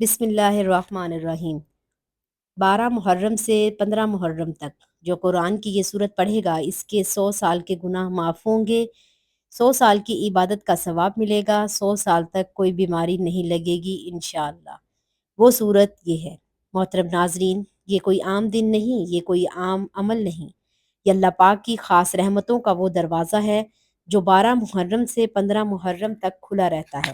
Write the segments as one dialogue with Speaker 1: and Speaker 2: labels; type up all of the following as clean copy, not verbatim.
Speaker 1: بسم اللہ الرحمن الرحیم۔ 12 محرم سے 15 محرم تک جو قرآن کی یہ صورت پڑھے گا اس کے 100 سال کے گناہ معاف ہوں گے، 100 سال کی عبادت کا ثواب ملے گا، 100 سال تک کوئی بیماری نہیں لگے گی انشاءاللہ۔ وہ صورت یہ ہے۔ محترم ناظرین، یہ کوئی عام دن نہیں، یہ کوئی عام عمل نہیں، یہ اللہ پاک کی خاص رحمتوں کا وہ دروازہ ہے جو 12 محرم سے 15 محرم تک کھلا رہتا ہے۔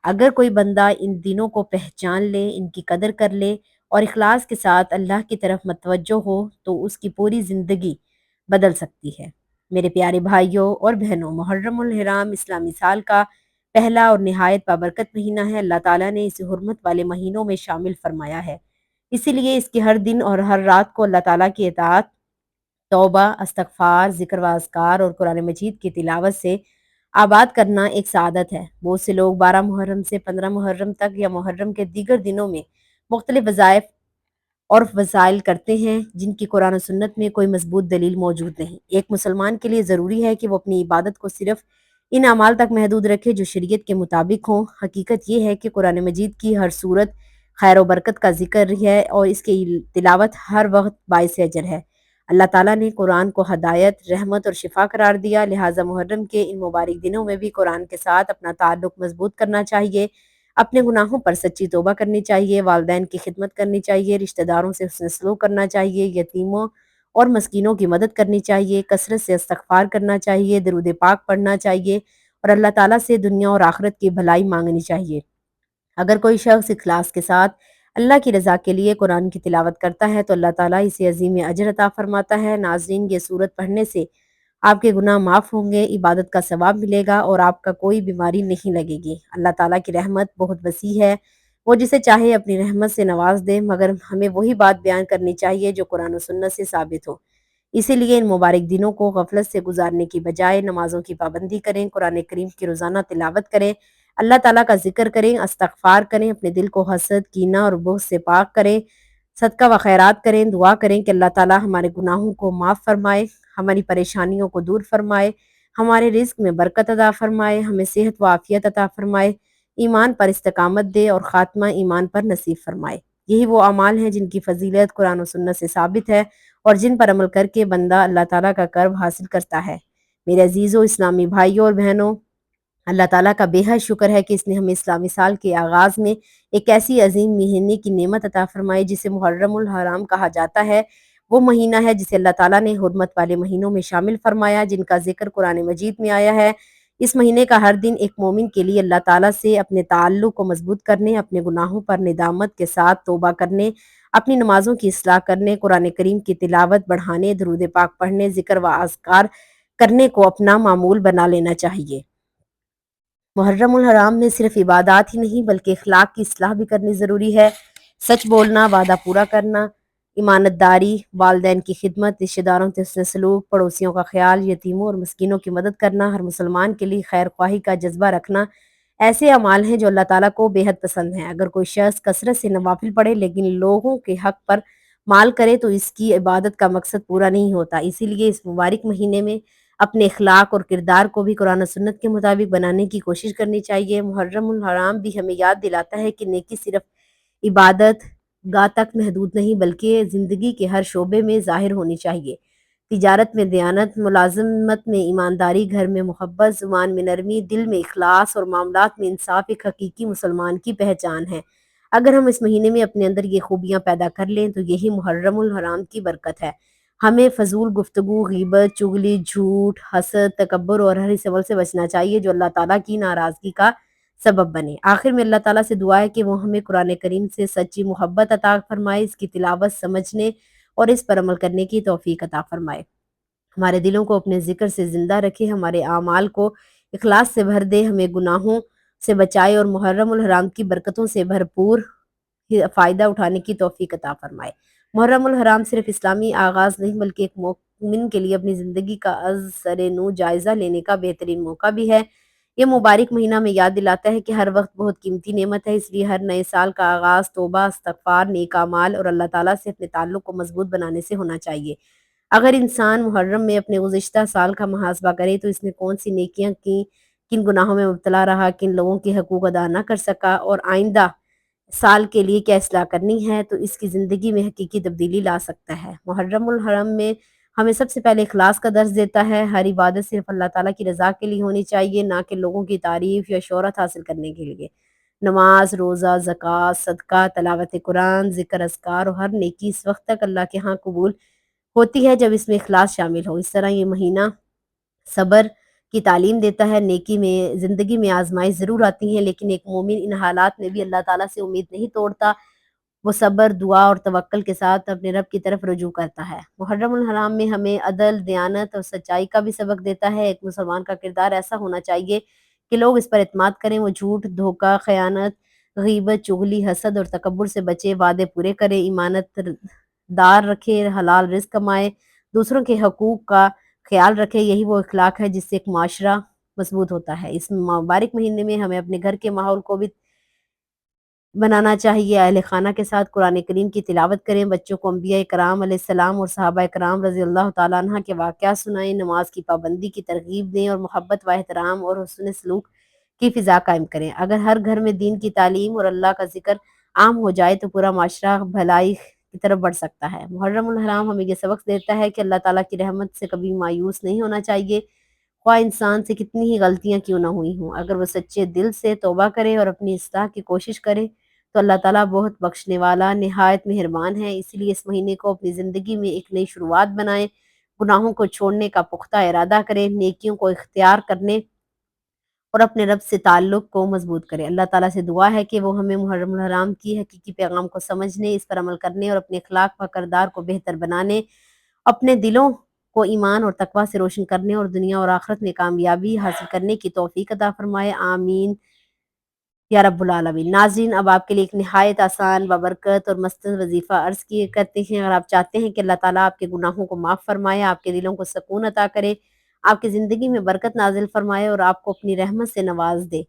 Speaker 1: اگر کوئی بندہ ان دنوں کو پہچان لے، ان کی قدر کر لے اور اخلاص کے ساتھ اللہ کی طرف متوجہ ہو تو اس کی پوری زندگی بدل سکتی ہے۔ میرے پیارے بھائیوں اور بہنوں، محرم الحرام اسلامی سال کا پہلا اور نہایت بابرکت مہینہ ہے۔ اللہ تعالیٰ نے اسے حرمت والے مہینوں میں شامل فرمایا ہے، اسی لیے اس کے ہر دن اور ہر رات کو اللہ تعالیٰ کی اطاعت، توبہ، استغفار، ذکر و اذکار اور قرآن مجید کی تلاوت سے آباد کرنا ایک سعادت ہے۔ بہت سے لوگ 12 محرم سے 15 محرم تک یا محرم کے دیگر دنوں میں مختلف وظائف اور وسائل کرتے ہیں جن کی قرآن و سنت میں کوئی مضبوط دلیل موجود نہیں۔ ایک مسلمان کے لیے ضروری ہے کہ وہ اپنی عبادت کو صرف ان اعمال تک محدود رکھے جو شریعت کے مطابق ہوں۔ حقیقت یہ ہے کہ قرآن مجید کی ہر صورت خیر و برکت کا ذکر ہے اور اس کی تلاوت ہر وقت باعث اجر ہے۔ اللہ تعالیٰ نے قرآن کو ہدایت، رحمت اور شفا قرار دیا، لہٰذا محرم کے ان مبارک دنوں میں بھی قرآن کے ساتھ اپنا تعلق مضبوط کرنا چاہیے، اپنے گناہوں پر سچی توبہ کرنی چاہیے، والدین کی خدمت کرنی چاہیے، رشتہ داروں سے حسن سلوک کرنا چاہیے، یتیموں اور مسکینوں کی مدد کرنی چاہیے، کثرت سے استغفار کرنا چاہیے، درود پاک پڑھنا چاہیے اور اللہ تعالیٰ سے دنیا اور آخرت کی بھلائی مانگنی چاہیے۔ اگر کوئی شخص اخلاص کے ساتھ اللہ کی رضا کے لیے قرآن کی تلاوت کرتا ہے تو اللہ تعالیٰ اسے عظیم اجر عطا فرماتا ہے۔ ناظرین، یہ صورت پڑھنے سے آپ کے گناہ معاف ہوں گے، عبادت کا ثواب ملے گا اور آپ کا کوئی بیماری نہیں لگے گی۔ اللہ تعالیٰ کی رحمت بہت وسیع ہے، وہ جسے چاہے اپنی رحمت سے نواز دے، مگر ہمیں وہی بات بیان کرنی چاہیے جو قرآن و سنت سے ثابت ہو۔ اسی لیے ان مبارک دنوں کو غفلت سے گزارنے کی بجائے نمازوں کی پابندی کریں، قرآن کریم کی روزانہ تلاوت کریں، اللہ تعالیٰ کا ذکر کریں، استغفار کریں، اپنے دل کو حسد، کینہ اور بغض سے پاک کریں، صدقہ و خیرات کریں، دعا کریں کہ اللہ تعالیٰ ہمارے گناہوں کو معاف فرمائے، ہماری پریشانیوں کو دور فرمائے، ہمارے رزق میں برکت عطا فرمائے، ہمیں صحت و عافیت عطا فرمائے، ایمان پر استقامت دے اور خاتمہ ایمان پر نصیب فرمائے۔ یہی وہ اعمال ہیں جن کی فضیلت قرآن و سنت سے ثابت ہے اور جن پر عمل کر کے بندہ اللہ تعالیٰ کا قرب حاصل کرتا ہے۔ میرے عزیزو اسلامی بھائیوں اور بہنوں، اللہ تعالیٰ کا بے حد شکر ہے کہ اس نے ہمیں اسلامی سال کے آغاز میں ایک ایسی عظیم مہینے کی نعمت عطا فرمائی جسے محرم الحرام کہا جاتا ہے۔ وہ مہینہ ہے جسے اللہ تعالیٰ نے حرمت والے مہینوں میں شامل فرمایا، جن کا ذکر قرآن مجید میں آیا ہے۔ اس مہینے کا ہر دن ایک مومن کے لیے اللہ تعالیٰ سے اپنے تعلق کو مضبوط کرنے، اپنے گناہوں پر ندامت کے ساتھ توبہ کرنے، اپنی نمازوں کی اصلاح کرنے، قرآن کریم کی تلاوت بڑھانے، درود پاک پڑھنے، ذکر و اذکار کرنے کو اپنا معمول بنا لینا چاہیے۔ محرم الحرام میں صرف عبادات ہی نہیں بلکہ اخلاق کی اصلاح بھی کرنی ضروری ہے۔ سچ بولنا، وعدہ پورا کرنا، امانت داری، والدین کی خدمت، رشتہ داروں سے حسن سلوک، پڑوسیوں کا خیال، یتیموں اور مسکینوں کی مدد کرنا، ہر مسلمان کے لیے خیر خواہی کا جذبہ رکھنا ایسے اعمال ہیں جو اللہ تعالیٰ کو بے حد پسند ہیں۔ اگر کوئی شخص کثرت سے نوافل پڑھے لیکن لوگوں کے حق پر مال کرے تو اس کی عبادت کا مقصد پورا نہیں ہوتا۔ اسی لیے اس مبارک مہینے میں اپنے اخلاق اور کردار کو بھی قرآن و سنت کے مطابق بنانے کی کوشش کرنی چاہیے۔ محرم الحرام بھی ہمیں یاد دلاتا ہے کہ نیکی صرف عبادت گاہ تک محدود نہیں بلکہ زندگی کے ہر شعبے میں ظاہر ہونی چاہیے۔ تجارت میں دیانت، ملازمت میں ایمانداری، گھر میں محبت، زبان میں نرمی، دل میں اخلاص اور معاملات میں انصاف ایک حقیقی مسلمان کی پہچان ہے۔ اگر ہم اس مہینے میں اپنے اندر یہ خوبیاں پیدا کر لیں تو یہی محرم الحرام کی برکت ہے۔ ہمیں فضول گفتگو، غیبت، چغلی، جھوٹ، حسد، تکبر اور ہر اس عمل سے بچنا چاہیے جو اللہ تعالیٰ کی ناراضگی کا سبب بنے۔ آخر میں اللہ تعالیٰ سے دعا ہے کہ وہ ہمیں قرآن کریم سے سچی محبت عطا فرمائے، اس کی تلاوت سمجھنے اور اس پر عمل کرنے کی توفیق عطا فرمائے، ہمارے دلوں کو اپنے ذکر سے زندہ رکھے، ہمارے اعمال کو اخلاص سے بھر دے، ہمیں گناہوں سے بچائے اور محرم الحرام کی برکتوں سے بھرپور فائدہ اٹھانے کی توفیق عطا فرمائے۔ محرم الحرام صرف اسلامی آغاز نہیں بلکہ ایک مومن کے لیے اپنی زندگی کا از سر نو جائزہ لینے کا بہترین موقع بھی ہے۔ یہ مبارک مہینہ ہمیں یاد دلاتا ہے کہ ہر وقت بہت قیمتی نعمت ہے، اس لیے ہر نئے سال کا آغاز توبہ، استغفار، نیک اعمال اور اللہ تعالیٰ سے اپنے تعلق کو مضبوط بنانے سے ہونا چاہیے۔ اگر انسان محرم میں اپنے گزشتہ سال کا محاسبہ کرے تو اس نے کون سی نیکیاں کی، کن گناہوں میں مبتلا رہا، کن لوگوں کے حقوق ادا نہ کر سکا اور آئندہ سال کے لیے کیا اصلاح کرنی ہے تو اس کی زندگی میں حقیقی تبدیلی لا سکتا ہے۔ محرم الحرم میں ہمیں سب سے پہلے اخلاص کا درس دیتا ہے۔ ہر عبادت صرف اللہ تعالیٰ کی رضا کے لیے ہونی چاہیے، نہ کہ لوگوں کی تعریف یا شہرت حاصل کرنے کے لیے۔ نماز، روزہ، زکوٰۃ، صدقہ، تلاوت قرآن، ذکر اذکار اور ہر نیکی اس وقت تک اللہ کے ہاں قبول ہوتی ہے جب اس میں اخلاص شامل ہو۔ اس طرح یہ مہینہ صبر کی تعلیم دیتا ہے۔ نیکی میں زندگی میں آزمائش ضرور آتی ہیں، لیکن ایک مومن ان حالات میں بھی اللہ تعالیٰ سے امید نہیں توڑتا۔ وہ صبر، دعا اور توکل کے ساتھ اپنے رب کی طرف رجوع کرتا ہے۔ محرم الحرام میں ہمیں عدل، دیانت اور سچائی کا بھی سبق دیتا ہے۔ ایک مسلمان کا کردار ایسا ہونا چاہیے کہ لوگ اس پر اعتماد کریں۔ وہ جھوٹ، دھوکہ، خیانت، غیبت، چغلی، حسد اور تکبر سے بچے، وعدے پورے کرے، ایمانت دار رکھے، حلال رزق کمائے، دوسروں کے حقوق کا خیال رکھے۔ یہی وہ اخلاق ہے جس سے ایک معاشرہ مضبوط ہوتا ہے۔ اس مبارک مہینے میں ہمیں اپنے گھر کے ماحول کو بھی بنانا چاہیے۔ اہل خانہ کے ساتھ قرآن کریم کی تلاوت کریں، بچوں کو انبیاء کرام علیہ السلام اور صحابہ کرام رضی اللہ تعالیٰ عنہ کے واقعات سنائیں، نماز کی پابندی کی ترغیب دیں اور محبت و احترام اور حسن سلوک کی فضا قائم کریں۔ اگر ہر گھر میں دین کی تعلیم اور اللہ کا ذکر عام ہو جائے تو پورا معاشرہ بھلائی کی طرف بڑھ سکتا ہے۔ محرم الحرام ہمیں یہ سبق دیتا ہے کہ اللہ تعالیٰ کی رحمت سے کبھی مایوس نہیں ہونا چاہیے، خواہ انسان سے کتنی ہی غلطیاں کیوں نہ ہوئی ہوں۔ اگر وہ سچے دل سے توبہ کرے اور اپنی اصلاح کی کوشش کرے تو اللہ تعالیٰ بہت بخشنے والا، نہایت مہربان ہے۔ اس لیے اس مہینے کو اپنی زندگی میں ایک نئی شروعات بنائیں، گناہوں کو چھوڑنے کا پختہ ارادہ کریں، نیکیوں کو اختیار کرنے اور اپنے رب سے تعلق کو مضبوط کریں۔ اللہ تعالیٰ سے دعا ہے کہ وہ ہمیں محرم الحرام کی حقیقی پیغام کو سمجھنے، اس پر عمل کرنے اور اپنے اخلاق و کردار کو بہتر بنانے، اپنے دلوں کو ایمان اور تقوی سے روشن کرنے اور دنیا اور آخرت میں کامیابی حاصل کرنے کی توفیق عطا فرمائے۔ آمین یا رب العالمین۔ ناظرین، اب آپ کے لیے ایک نہایت آسان، بابرکت اور مستند وظیفہ عرض کیے کرتے ہیں۔ اگر آپ چاہتے ہیں کہ اللہ تعالیٰ آپ کے گناہوں کو معاف فرمائے، آپ کے دلوں کو سکون عطا کرے، آپ کی زندگی میں برکت نازل فرمائے اور آپ کو اپنی رحمت سے نواز دے،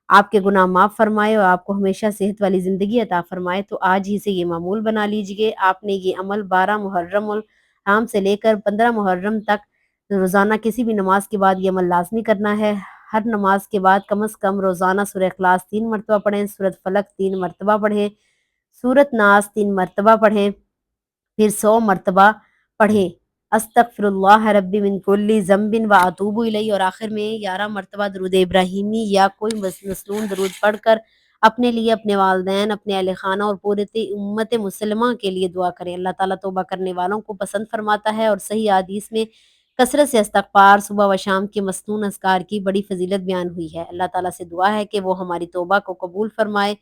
Speaker 1: آپ کے گناہ معاف فرمائے اور آپ کو ہمیشہ صحت والی زندگی عطا فرمائے، تو آج ہی سے یہ معمول بنا لیجئے۔ آپ نے یہ عمل 12 محرم الحرام سے لے کر 15 محرم تک روزانہ کسی بھی نماز کے بعد یہ عمل لازمی کرنا ہے۔ ہر نماز کے بعد کم از کم روزانہ سورہ اخلاص 3 مرتبہ پڑھیں، سورۃ فلق 3 مرتبہ پڑھیں، سورۃ ناس 3 مرتبہ پڑھیں، پھر 100 مرتبہ پڑھیں استغفر اللہ ربی من کل ذنب و اتوب الیہ، اور آخر میں 11 مرتبہ درود ابراہیمی یا کوئی مصنون درود پڑھ کر اپنے لیے، اپنے والدین، اپنے اہل خانہ اور پورے امت مسلمہ کے لیے دعا کریں۔ اللہ تعالیٰ توبہ کرنے والوں کو پسند فرماتا ہے، اور صحیح حدیث میں کثرت سے استغفار، صبح و شام کے مسنون اذکار کی بڑی فضیلت بیان ہوئی ہے۔ اللہ تعالیٰ سے دعا ہے کہ وہ ہماری توبہ کو قبول فرمائے،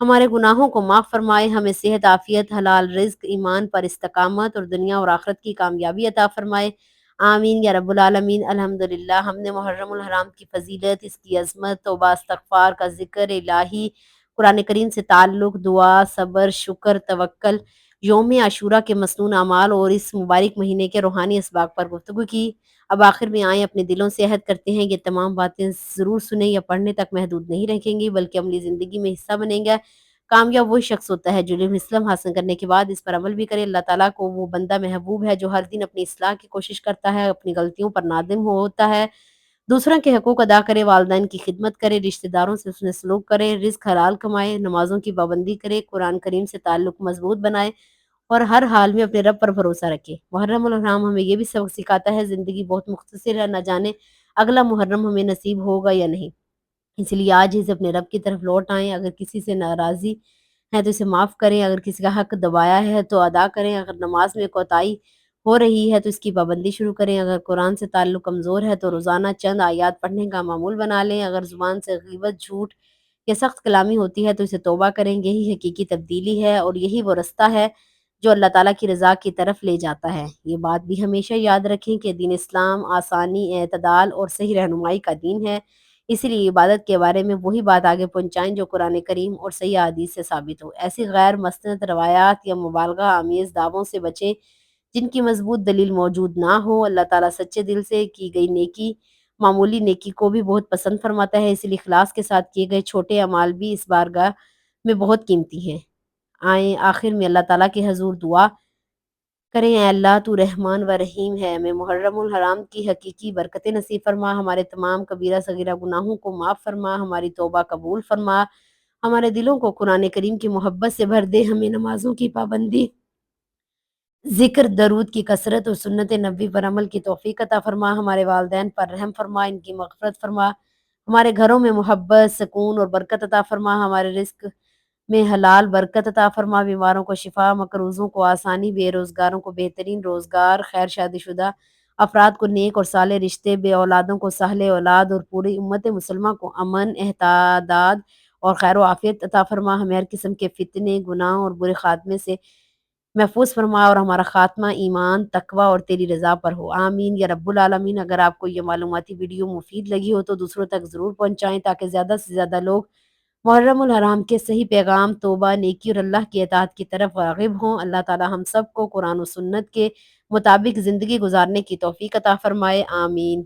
Speaker 1: ہمارے گناہوں کو معاف فرمائے، ہمیں صحت، عافیت، حلال رزق، ایمان پر استقامت اور دنیا اور آخرت کی کامیابی عطا فرمائے۔ آمین یا رب العالمین۔ الحمدللہ، ہم نے محرم الحرام کی فضیلت، اس کی عظمت، توبہ استغفار کا ذکر الہی، قرآن کریم سے تعلق، دعا، صبر، شکر، توکل، یوم عاشورہ کے مسنون اعمال اور اس مبارک مہینے کے روحانی اسباق پر گفتگو کی۔ اب آخر میں آئیں اپنے دلوں سے عہد کرتے ہیں، یہ تمام باتیں ضرور سنیں یا پڑھنے تک محدود نہیں رکھیں گی، بلکہ عملی زندگی میں حصہ بنیں گا۔ کامیاب وہ شخص ہوتا ہے جو علم اسلام حاصل کرنے کے بعد اس پر عمل بھی کرے۔ اللہ تعالیٰ کو وہ بندہ محبوب ہے جو ہر دن اپنی اصلاح کی کوشش کرتا ہے، اپنی غلطیوں پر نادم ہوتا ہے، دوسروں کے حقوق ادا کرے، والدین کی خدمت کرے، رشتہ داروں سے حسن سلوک کرے، رزق حلال کمائے، نمازوں کی پابندی کرے، قرآن کریم سے تعلق مضبوط بنائے اور ہر حال میں اپنے رب پر بھروسہ رکھے۔ محرم الحرام ہمیں یہ بھی سبق سکھاتا ہے، زندگی بہت مختصر ہے، نہ جانے اگلا محرم ہمیں نصیب ہوگا یا نہیں، اس لیے آج ہی سے اپنے رب کی طرف لوٹ آئیں۔ اگر کسی سے ناراضی ہے تو اسے معاف کریں، اگر کسی کا حق دبایا ہے تو ادا کریں، اگر نماز میں کوتاہی ہو رہی ہے تو اس کی پابندی شروع کریں، اگر قرآن سے تعلق کمزور ہے تو روزانہ چند آیات پڑھنے کا معمول بنا لیں، اگر زبان سے غیبت، جھوٹ یا سخت کلامی ہوتی ہے تو اسے توبہ کریں۔ یہی حقیقی تبدیلی ہے اور یہی وہ رستہ ہے جو اللہ تعالیٰ کی رضا کی طرف لے جاتا ہے۔ یہ بات بھی ہمیشہ یاد رکھیں کہ دین اسلام آسانی، اعتدال اور صحیح رہنمائی کا دین ہے، اسی لیے عبادت کے بارے میں وہی بات آگے پہنچائیں جو قرآن کریم اور صحیح احادیث سے ثابت ہو۔ ایسی غیر مستند روایات یا مبالغہ آمیز دعووں سے بچیں جن کی مضبوط دلیل موجود نہ ہو۔ اللہ تعالیٰ سچے دل سے کی گئی نیکی، معمولی نیکی کو بھی بہت پسند فرماتا ہے، اسی لیے اخلاص کے ساتھ کیے گئے چھوٹے اعمال بھی اس بارگاہ میں بہت قیمتی ہیں۔ آئیں آخر میں اللہ تعالیٰ کے حضور دعا کریں، اے اللہ تو رحمان و رحیم ہے، ہمیں محرم الحرام کی حقیقی برکتیں نصیب فرما، ہمارے تمام کبیرہ صغیرہ گناہوں کو معاف فرما، ہماری توبہ قبول فرما، ہمارے دلوں کو قرآن کریم کی محبت سے بھر دے، ہمیں نمازوں کی پابندی، ذکر، درود کی کثرت اور سنت نبوی پر عمل کی توفیق عطا فرما، ہمارے والدین پر رحم فرما، ان کی مغفرت فرما، ہمارے گھروں میں محبت، سکون اور برکت عطا فرما، ہمارے رزق میں حلال برکت عطا فرما، بیماروں کو شفا، مقروضوں کو آسانی، بے روزگاروں کو بہترین روزگار، خیر شادی شدہ افراد کو نیک اور صالح رشتے، بے اولادوں کو صالح اولاد اور پوری امت مسلمہ کو امن، اتحاد اور خیر و عافیت عطا فرما، ہمیں ہر قسم کے فتنے، گناہ اور برے خاتمے سے محفوظ فرما اور ہمارا خاتمہ ایمان، تقوی اور تیری رضا پر ہو، آمین یا رب العالمین۔ اگر آپ کو یہ معلوماتی ویڈیو مفید لگی ہو تو دوسروں تک ضرور پہنچائیں تاکہ زیادہ سے زیادہ لوگ محرم الحرام کے صحیح پیغام، توبہ، نیکی اور اللہ کی اطاعت کی طرف راغب ہوں۔ اللہ تعالی ہم سب کو قرآن و سنت کے مطابق زندگی گزارنے کی توفیق عطا فرمائے، آمین۔